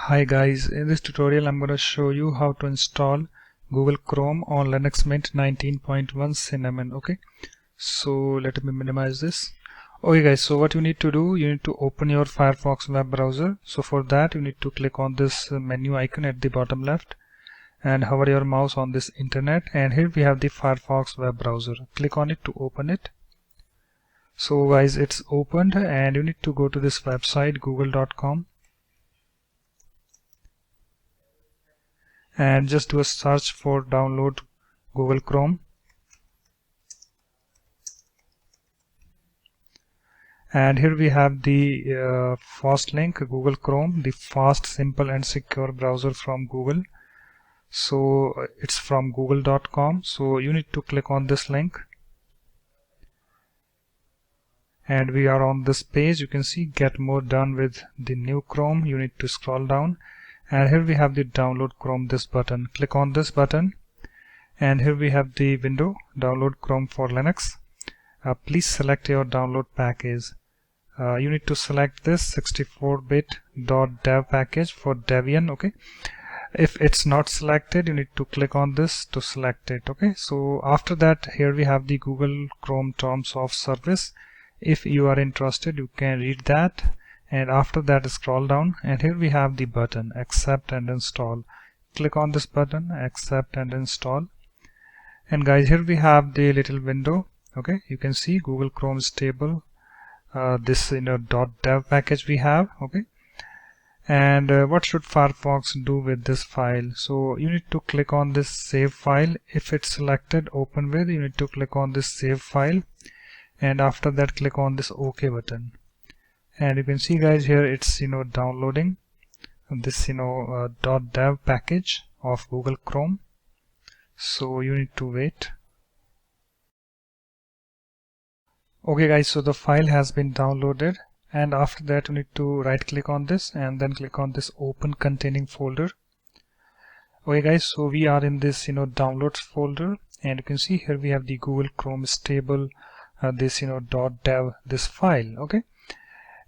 Hi guys, in this tutorial I'm going to show you how to install Google Chrome on Linux Mint 19.1 Cinnamon. Okay, so let me minimize this. Okay guys, so what you need to do, you need to open your Firefox web browser. So for that you need to click on this menu icon at the bottom left and hover your mouse on this internet, and here we have the Firefox web browser. Click on it to open it. So guys, it's opened and you need to go to this website google.com and just do a search for download Google Chrome, and here we have the fast link, Google Chrome, the fast, simple and secure browser from Google. So it's from google.com, so you need to click on this link and we are on this page. You can see get more done with the new Chrome. You need to scroll down and here we have the download Chrome, this button. Click on this button and here we have the window download Chrome for Linux. Please select your download package. You need to select this 64bit.dev package for Debian. Okay, if it's not selected you need to click on this to select it. Okay, so after that here we have the Google Chrome terms of service. If you are interested you can read that, and after that scroll down and here we have the button accept and install. Click on this button, accept and install, and guys here we have the little window. Okay, you can see Google Chrome stable, this .dev package we have. Okay, and what should Firefox do with this file? So you need to click on this save file. If it's selected open with, you need to click on this save file and after that click on this OK button, and you can see guys here it's downloading this .dev package of Google Chrome. So you need to wait. Okay guys, so the file has been downloaded, and after that you need to right click on this and then click on this open containing folder. Okay guys, so we are in this downloads folder, and you can see here we have the Google Chrome stable, this .dev, this file. Okay,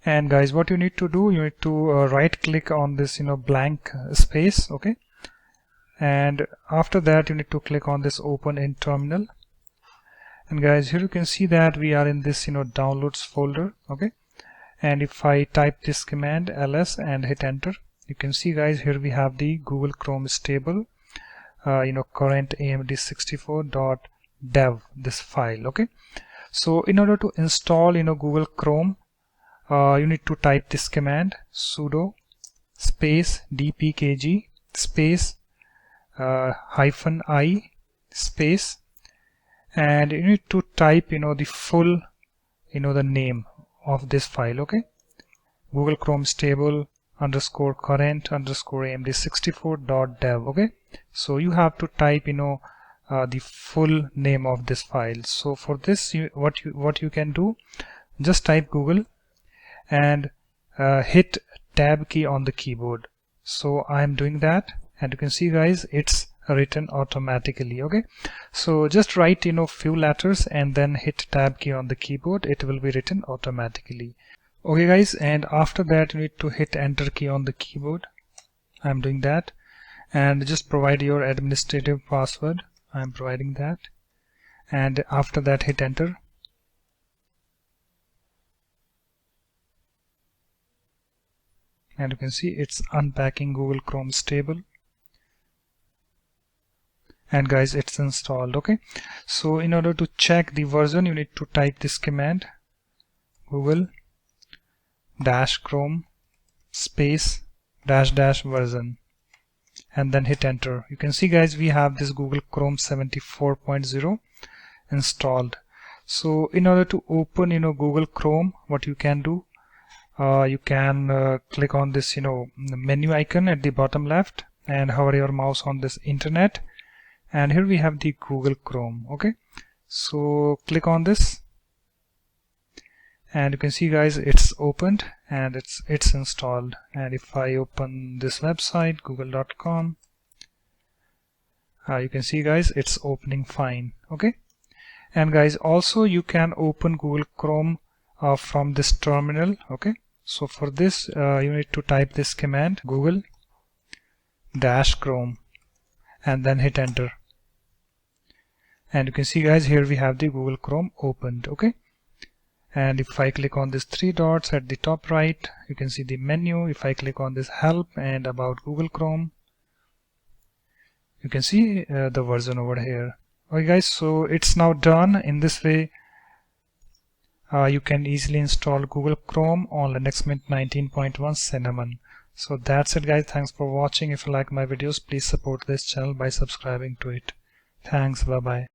and guys what you need to do, you need to right click on this blank space. Okay, and after that you need to click on this open in terminal, and guys here you can see that we are in this downloads folder. Okay, and if I type this command ls and hit enter, you can see guys here we have the Google Chrome stable current AMD64.dev, this file. Okay, so in order to install Google Chrome, you need to type this command sudo space dpkg space -i space, and you need to type the full the name of this file. Okay, Google Chrome stable underscore current underscore AMD64.dev. Okay, so you have to type the full name of this file. So for this what you can do, just type Google and hit tab key on the keyboard. So I am doing that, and you can see guys it's written automatically. Okay, so just write few letters and then hit tab key on the keyboard, it will be written automatically. Okay guys, and after that you need to hit enter key on the keyboard. I'm doing that, and just provide your administrative password. I'm providing that, and after that hit enter. And you can see it's unpacking Google Chrome stable, and guys it's installed. Okay, so in order to check the version you need to type this command google -chrome space -- version and then hit enter. You can see guys we have this Google Chrome 74.0 installed. So in order to open Google Chrome, what you can do, you can click on this menu icon at the bottom left and hover your mouse on this internet, and here we have the Google Chrome. Okay, so click on this and you can see guys it's opened and it's installed. And if I open this website google.com, you can see guys it's opening fine. Okay, and guys also you can open Google Chrome from this terminal. Okay, so for this you need to type this command google dash Chrome and then hit enter. And you can see guys, here we have the Google Chrome opened. Okay, and if I click on these three dots at the top right, you can see the menu. If I click on this help and about Google Chrome, you can see the version over here. Okay guys, so it's now done. In this way you can easily install Google Chrome on Linux Mint 19.1 Cinnamon. So that's it guys, thanks for watching. If you like my videos, please support this channel by subscribing to it. Thanks, bye bye.